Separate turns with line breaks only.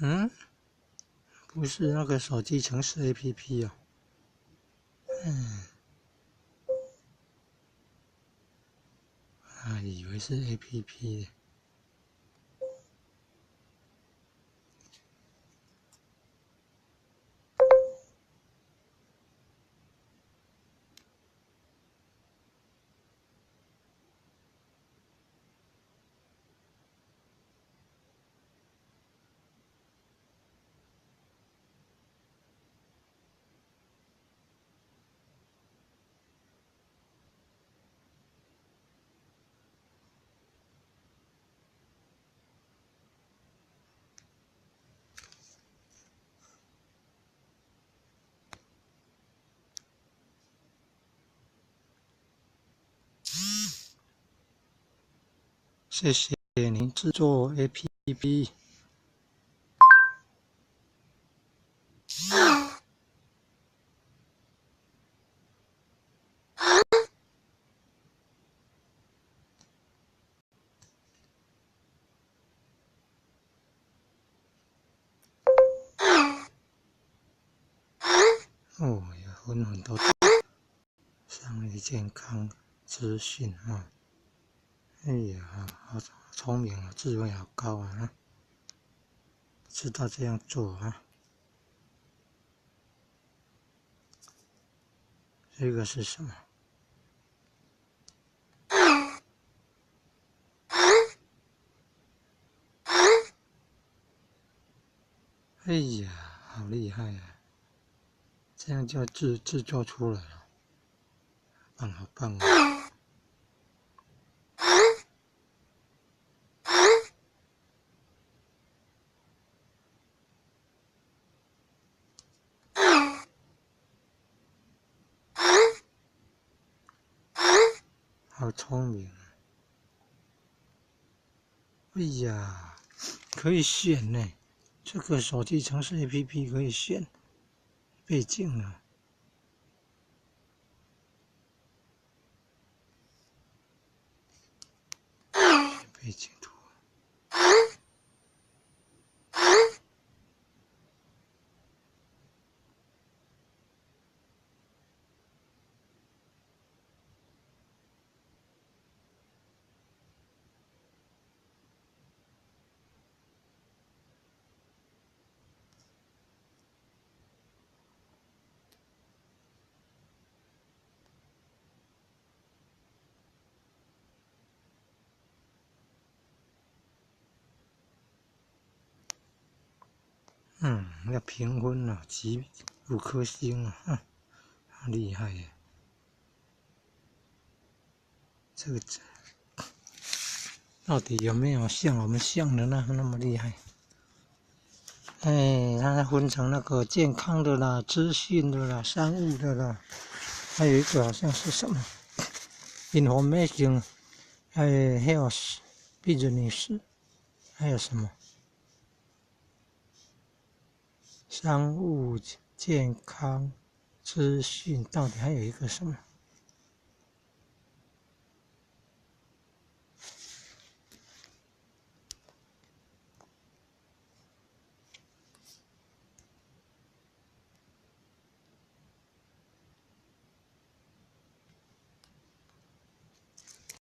嗯，不是那个手机程式 APP 哦。以为是 APP。谢谢您制作 APP。哦，有很多商业健康资讯啊！哎呀，好聪明啊，智慧好高啊！知道这样做啊。这个是什么？哎呀，好厉害啊！这样就制作出来了，棒，好棒啊！好聪明啊！哎呀，可以选呢，这个手机程式 APP 可以选背景啊，背景图。要评分了，5颗星啊，好厉害耶！这个到底有没有像我们想的那么厉害？哎，它分成那个健康的啦、资讯的啦、商务的啦，还有一个好像是什么 information， 还有 health business， 还有什么商务健康资讯，到底还有一个什么？